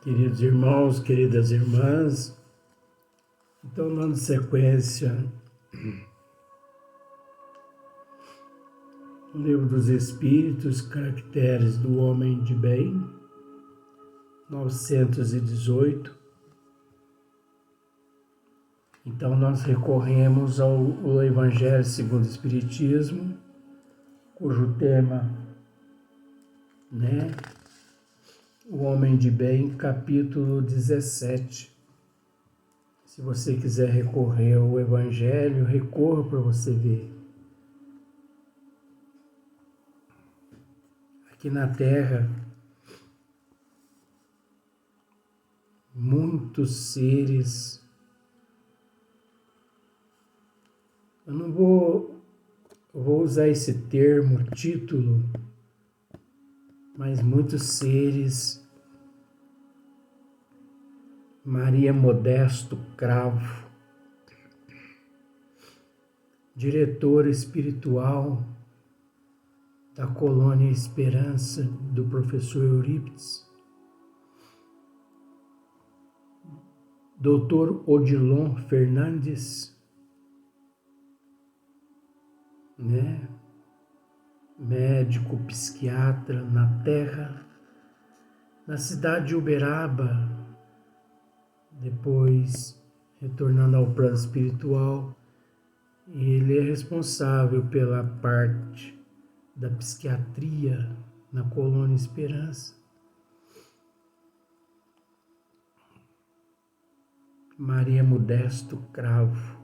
Queridos irmãos, queridas irmãs, então dando sequência no Livro dos Espíritos, Caracteres do Homem de Bem, 918. Então nós recorremos ao Evangelho segundo o Espiritismo, cujo tema, o Homem de Bem, capítulo 17. Se você quiser recorrer ao Evangelho, recorra para você ver. Aqui na Terra, muitos seres, eu não vou usar esse termo, título, mas muitos seres, Maria Modesto Cravo, diretora espiritual da Colônia Esperança do professor Eurípides, Dr. Odilon Fernandes, médico psiquiatra na Terra, na cidade de Uberaba, depois retornando ao plano espiritual, ele é responsável pela parte da psiquiatria na Colônia Esperança. Maria Modesto Cravo,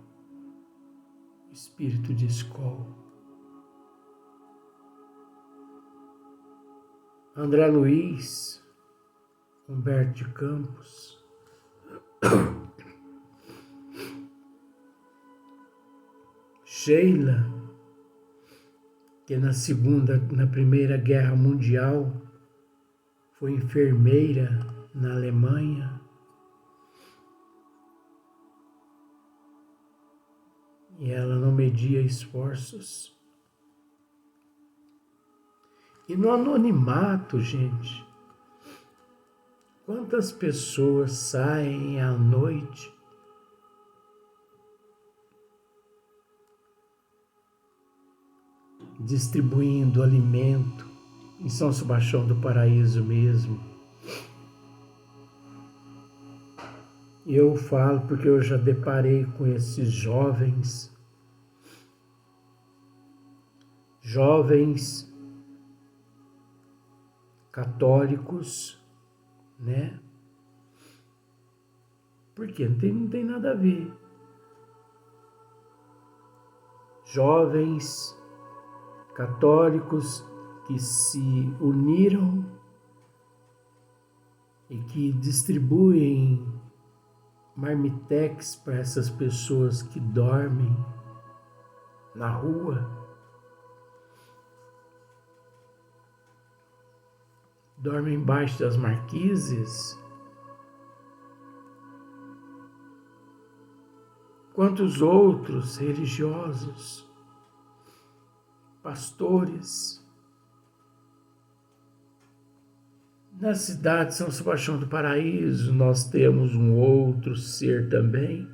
espírito de escola. André Luiz, Humberto de Campos, Sheila, que na Primeira Guerra Mundial foi enfermeira na Alemanha, e ela não media esforços. E no anonimato, gente, quantas pessoas saem à noite distribuindo alimento em São Sebastião do Paraíso mesmo. Eu falo porque eu já deparei com esses jovens católicos, Porque não tem nada a ver. Jovens católicos que se uniram e que distribuem marmitex para essas pessoas que dormem na rua, dormem embaixo das marquises. Quantos outros religiosos, pastores, na cidade de São Sebastião do Paraíso, nós temos um outro ser também,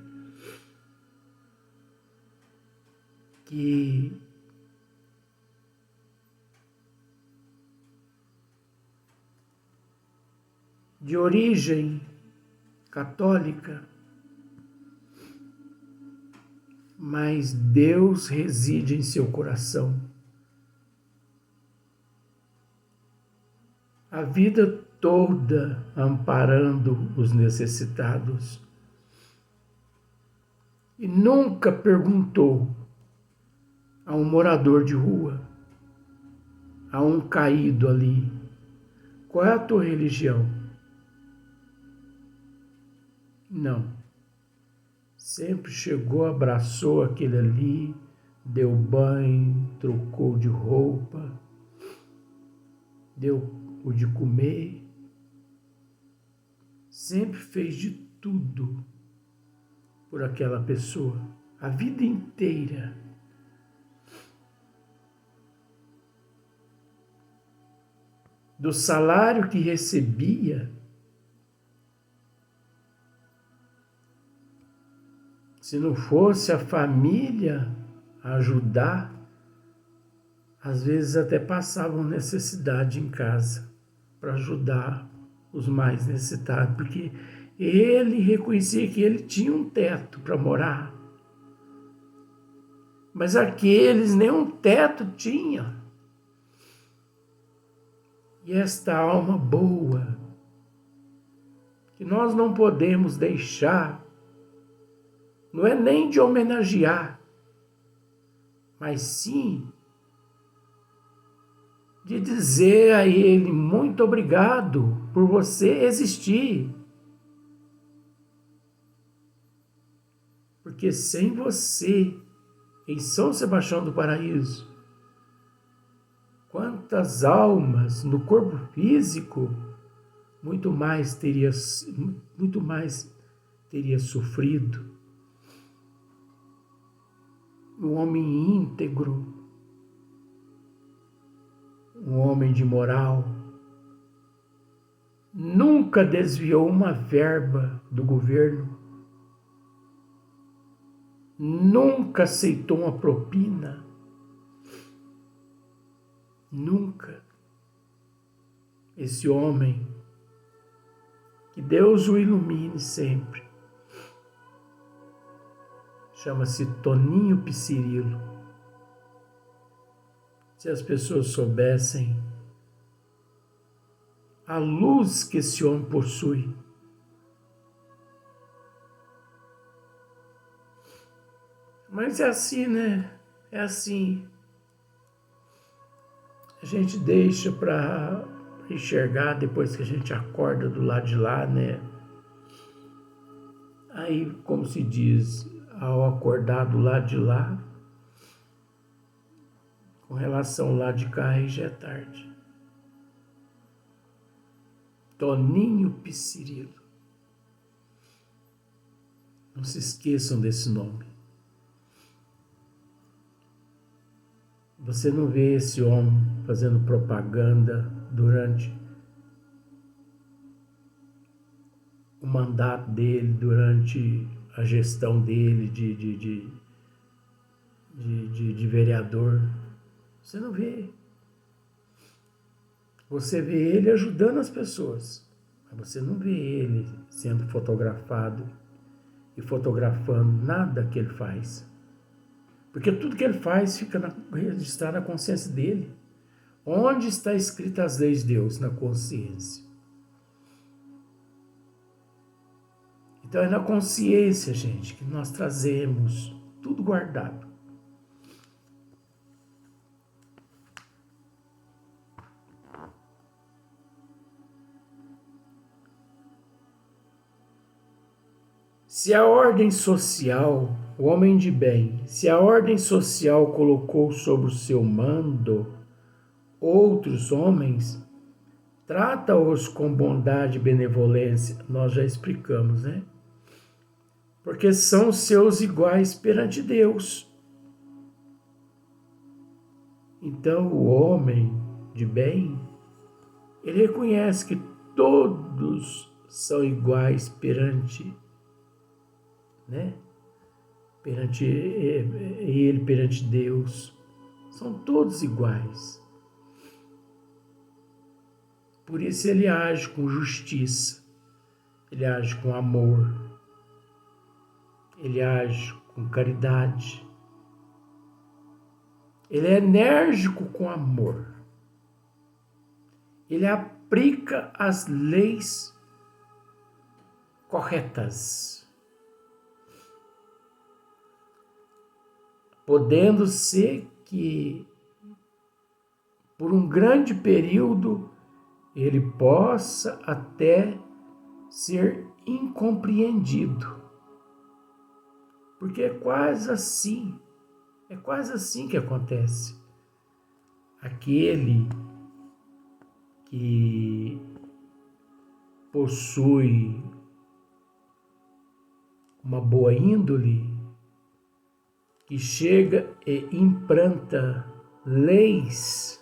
que de origem católica, mas Deus reside em seu coração. A vida toda amparando os necessitados. E nunca perguntou a um morador de rua, a um caído ali, qual é a tua religião? Não. Sempre chegou, abraçou aquele ali, deu banho, trocou de roupa, deu o de comer, sempre fez de tudo por aquela pessoa, a vida inteira. Do salário que recebia, Se não fosse a família ajudar, às vezes até passavam necessidade em casa para ajudar os mais necessitados, porque ele reconhecia que ele tinha um teto para morar, mas aqueles nem um teto tinham. E esta alma boa, que nós não podemos deixar, não é nem de homenagear, mas sim de dizer a ele: muito obrigado por você existir. Porque sem você, em São Sebastião do Paraíso, quantas almas no corpo físico muito mais teria sofrido. Um homem íntegro, um homem de moral, nunca desviou uma verba do governo, nunca aceitou uma propina, nunca. Esse homem, que Deus o ilumine sempre, chama-se Toninho Pissirilo. Se as pessoas soubessem a luz que esse homem possui. Mas é assim, né? É assim. A gente deixa para enxergar depois que a gente acorda do lado de lá, né? Aí, como se diz, ao acordar do lado de lá, com relação ao lado de cá, aí já é tarde. Toninho Pissirilo. Não se esqueçam desse nome. Você não vê esse homem fazendo propaganda durante o mandato dele, durante a gestão dele de vereador. Você não vê. Você vê ele ajudando as pessoas, mas você não vê ele sendo fotografado e fotografando nada que ele faz. Porque tudo que ele faz fica registrado na consciência dele. Onde está escritas as leis de Deus? Na consciência. Então é na consciência, gente, que nós trazemos tudo guardado. Se a ordem social, o homem de bem, se a ordem social colocou sob o seu mando outros homens, trata-os com bondade e benevolência. Nós já explicamos, né? Porque são seus iguais perante Deus. Então o homem de bem, ele reconhece que todos são iguais perante, né? Perante ele, perante Deus. São todos iguais. Por isso ele age com justiça, ele age com amor, ele age com caridade, ele é enérgico com amor, ele aplica as leis corretas, podendo ser que por um grande período ele possa até ser incompreendido. Porque é quase assim que acontece. Aquele que possui uma boa índole, que chega e implanta leis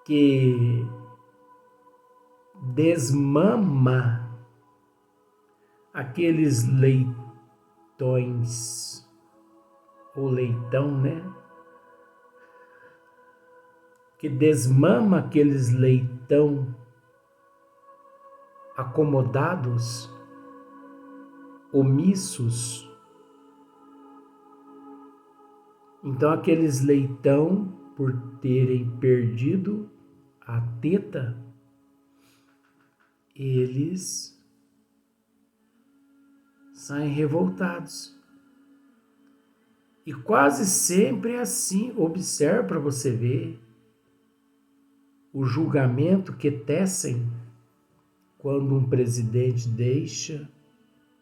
que desmama aqueles leitões, ou leitão, né? Que desmama aqueles leitão acomodados, omissos. Então aqueles leitão, por terem perdido a teta, eles saem revoltados. E quase sempre é assim. Observe para você ver o julgamento que tecem quando um presidente deixa,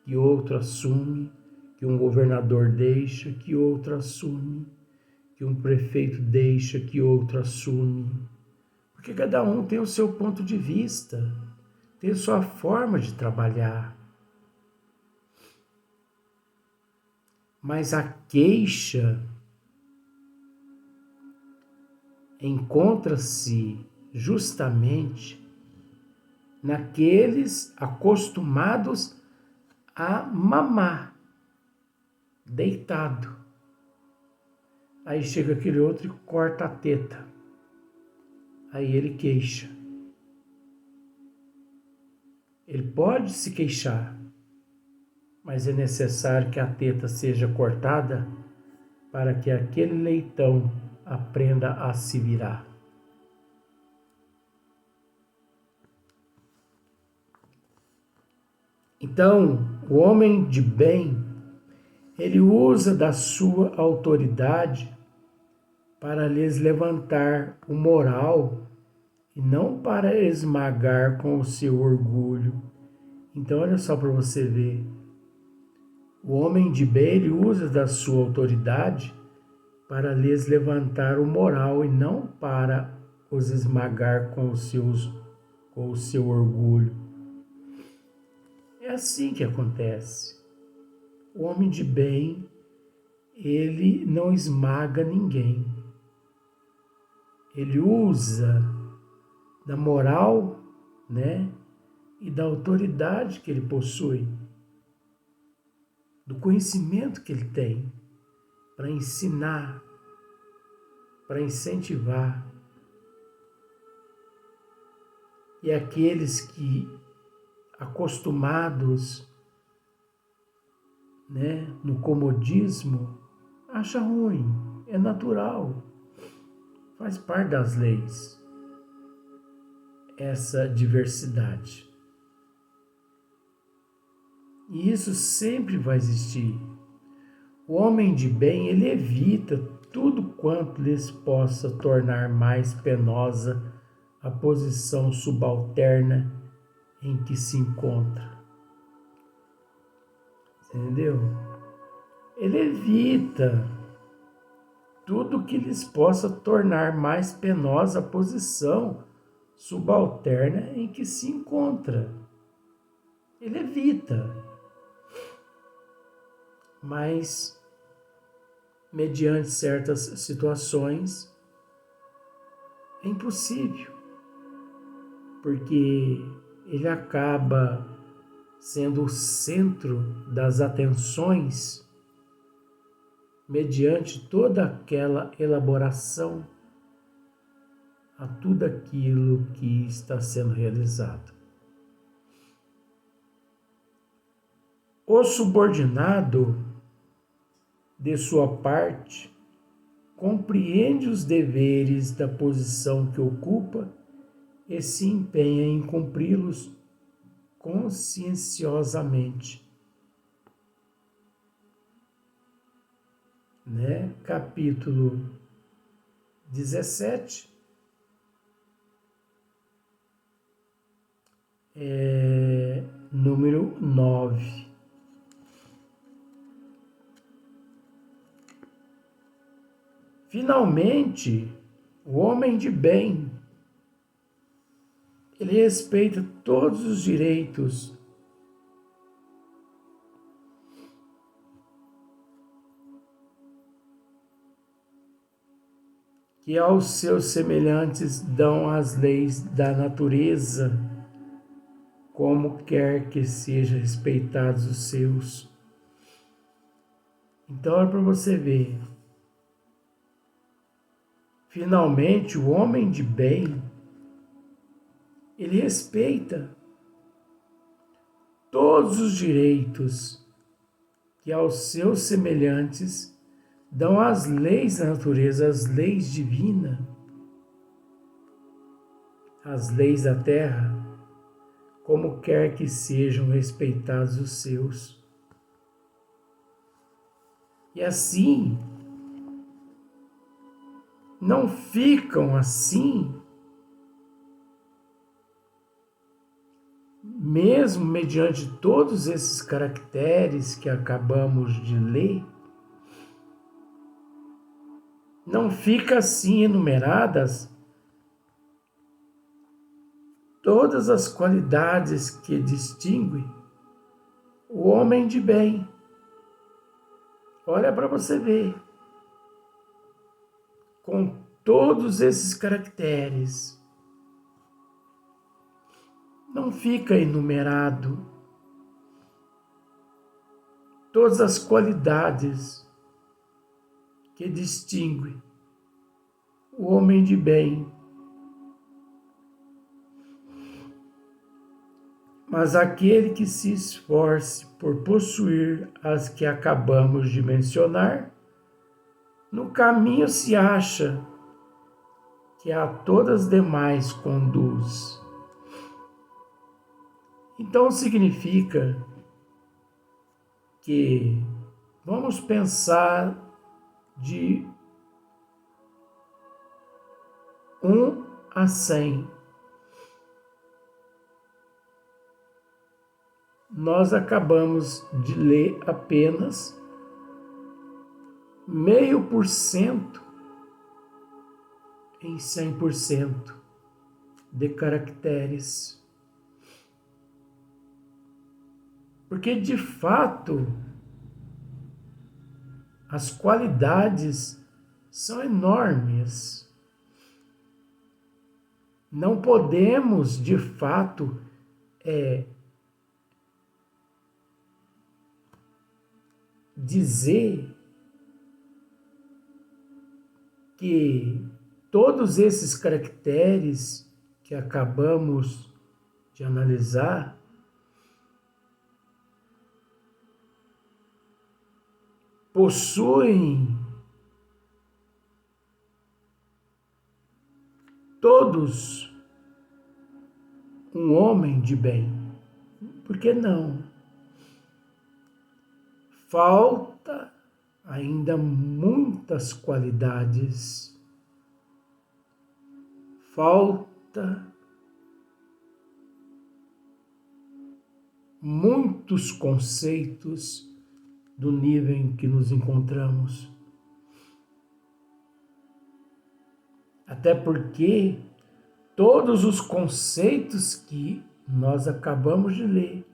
que outro assume, que um governador deixa, que outro assume, que um prefeito deixa, que outro assume. Porque cada um tem o seu ponto de vista, tem a sua forma de trabalhar. Mas a queixa encontra-se justamente naqueles acostumados a mamar, deitado. Aí chega aquele outro e corta a teta. Aí ele queixa. Ele pode se queixar, mas é necessário que a teta seja cortada para que aquele leitão aprenda a se virar. Então, o homem de bem, ele usa da sua autoridade para lhes levantar o moral e não para esmagar com o seu orgulho. Então, olha só para você ver. O homem de bem, ele usa da sua autoridade para lhes levantar o moral e não para os esmagar com o seu orgulho. É assim que acontece. O homem de bem, ele não esmaga ninguém. Ele usa da moral, né, e da autoridade que ele possui, do conhecimento que ele tem, para ensinar, para incentivar. E aqueles que, acostumados, né, no comodismo, acha ruim, é natural, faz parte das leis, essa diversidade. E isso sempre vai existir. O homem de bem, ele evita tudo quanto lhes possa tornar mais penosa a posição subalterna em que se encontra. Entendeu? Ele evita tudo que lhes possa tornar mais penosa a posição subalterna em que se encontra. Ele evita. Mas, mediante certas situações, é impossível, porque ele acaba sendo o centro das atenções mediante toda aquela elaboração a tudo aquilo que está sendo realizado. O subordinado, de sua parte, compreende os deveres da posição que ocupa e se empenha em cumpri-los conscienciosamente. Né? Capítulo 17, número 9. Finalmente, o homem de bem, ele respeita todos os direitos que aos seus semelhantes dão as leis da natureza como quer que sejam respeitados os seus. Então é para você ver. Finalmente, o homem de bem, ele respeita todos os direitos que aos seus semelhantes dão as leis da natureza, as leis divinas, as leis da terra, como quer que sejam respeitados os seus. E assim, não ficam assim, mesmo mediante todos esses caracteres que acabamos de ler, não fica assim enumeradas todas as qualidades que distinguem o homem de bem. Olha para você ver. Com todos esses caracteres, não fica enumerado todas as qualidades que distinguem o homem de bem. Mas aquele que se esforce por possuir as que acabamos de mencionar, no caminho se acha que a todas demais conduz. Então significa que vamos pensar de 1 a 100. Nós acabamos de ler apenas 0,5% em 100% de caracteres. Porque, de fato, as qualidades são enormes. Não podemos, de fato, dizer que todos esses caracteres que acabamos de analisar possuem todos um homem de bem. Por que não? Falta ainda muitas qualidades. Falta muitos conceitos do nível em que nos encontramos. Até porque todos os conceitos que nós acabamos de ler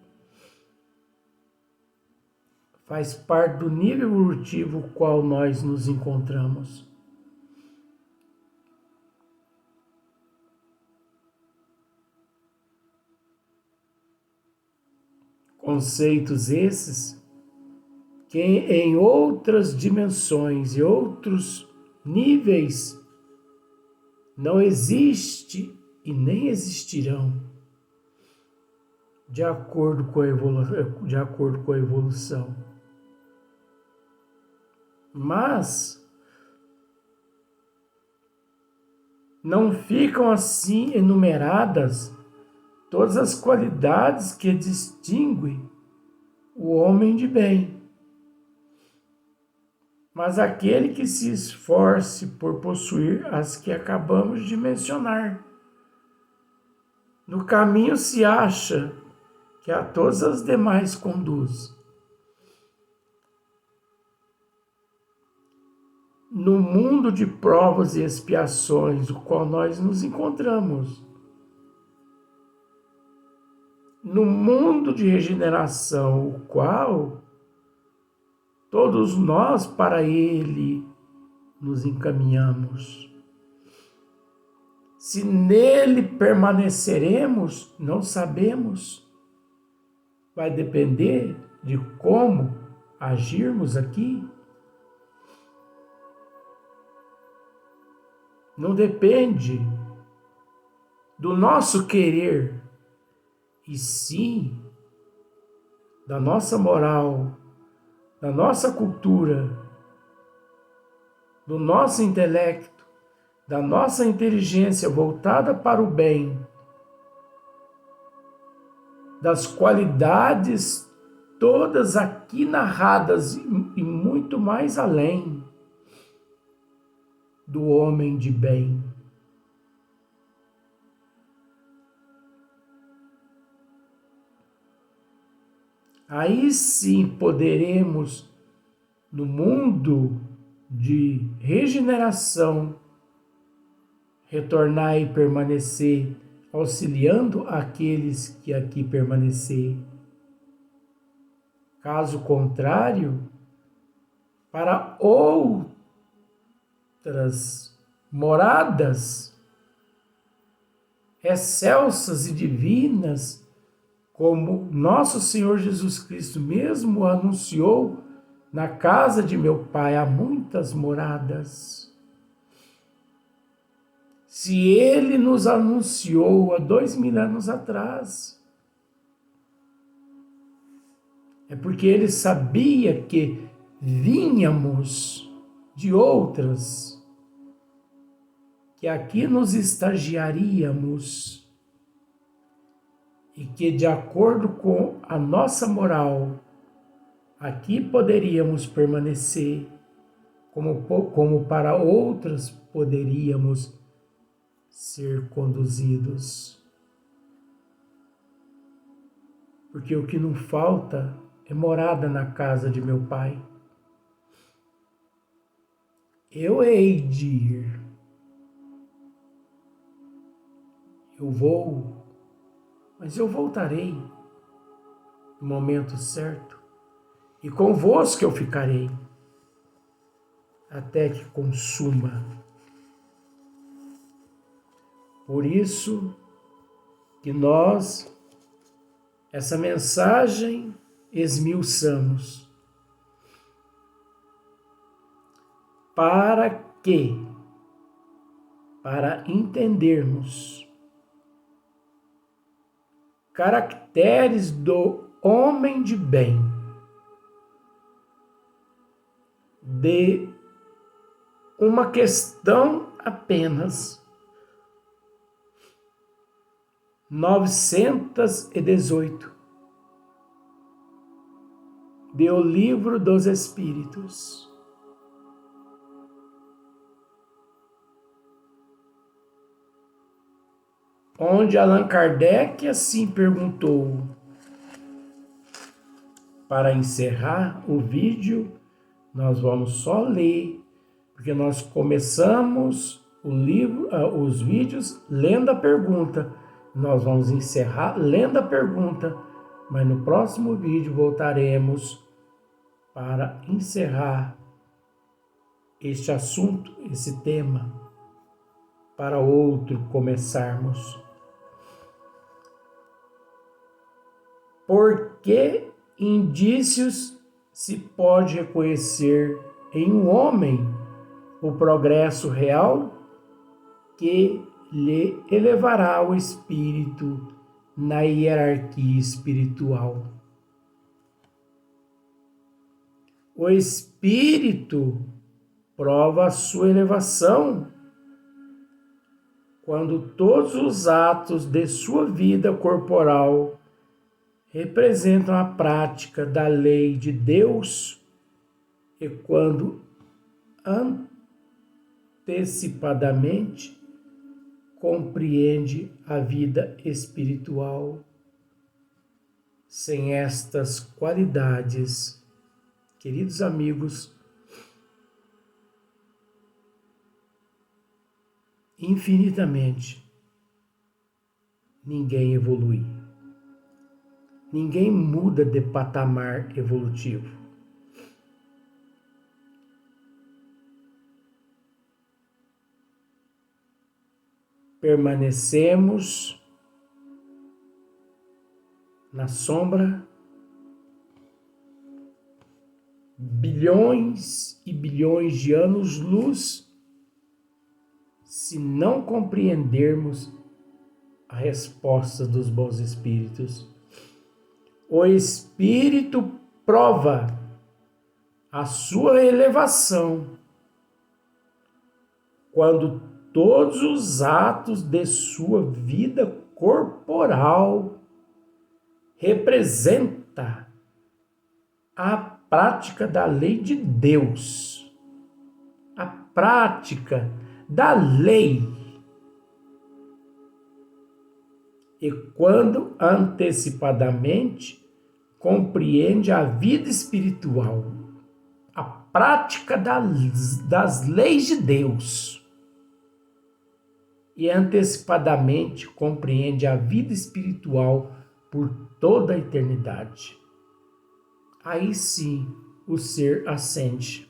faz parte do nível evolutivo qual nós nos encontramos. Conceitos esses que em outras dimensões e outros níveis não existe e nem existirão de acordo com a evolução. Mas não ficam assim enumeradas todas as qualidades que distinguem o homem de bem. Mas aquele que se esforce por possuir as que acabamos de mencionar, no caminho se acha que a todas as demais conduz. No mundo de provas e expiações, o qual nós nos encontramos, no mundo de regeneração, o qual todos nós para ele nos encaminhamos. Se nele permaneceremos, não sabemos. vai depender de como agirmos aqui. Não depende do nosso querer, e sim da nossa moral, da nossa cultura, do nosso intelecto, da nossa inteligência voltada para o bem, das qualidades todas aqui narradas e muito mais além do homem de bem. Aí sim poderemos, no mundo de regeneração, retornar e permanecer, auxiliando aqueles que aqui permanecer. Caso contrário, para outras moradas excelsas e divinas, como nosso Senhor Jesus Cristo mesmo anunciou, na casa de meu Pai há muitas moradas. Se Ele nos anunciou há 2000 anos atrás, é porque Ele sabia que vínhamos de outras, que aqui nos estagiaríamos e que, de acordo com a nossa moral, aqui poderíamos permanecer, como para outras poderíamos ser conduzidos. Porque o que não falta é morada na casa de meu Pai. Eu hei de ir. Eu vou, mas eu voltarei no momento certo. E convosco eu ficarei, até que consuma. Por isso que nós, essa mensagem, esmiuçamos. Para quê? Para entendermos caracteres do homem de bem, de uma questão apenas 918 de O Livro dos Espíritos. Onde Allan Kardec assim perguntou. Para encerrar o vídeo, nós vamos só ler, porque nós começamos o livro, os vídeos lendo a pergunta. Nós vamos encerrar lendo a pergunta, mas no próximo vídeo voltaremos para encerrar este assunto, esse tema, para outro começarmos. Por que indícios se pode reconhecer em um homem o progresso real que lhe elevará o espírito na hierarquia espiritual? O espírito prova a sua elevação quando todos os atos de sua vida corporal representam a prática da lei de Deus e quando antecipadamente compreende a vida espiritual. Sem estas qualidades, queridos amigos, infinitamente ninguém evolui. Ninguém muda de patamar evolutivo. Permanecemos na sombra bilhões e bilhões de anos-luz se não compreendermos a resposta dos bons espíritos. O espírito prova a sua elevação quando todos os atos de sua vida corporal representa a prática da lei de Deus, a prática da lei. E quando antecipadamente compreende a vida espiritual, a prática das leis de Deus, e antecipadamente compreende a vida espiritual por toda a eternidade. Aí sim o ser ascende.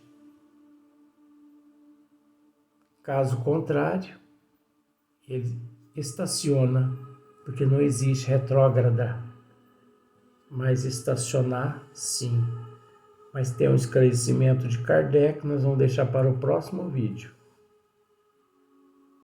Caso contrário, ele estaciona, porque não existe retrógrada, mas estacionar sim. Mas tem um esclarecimento de Kardec, nós vamos deixar para o próximo vídeo.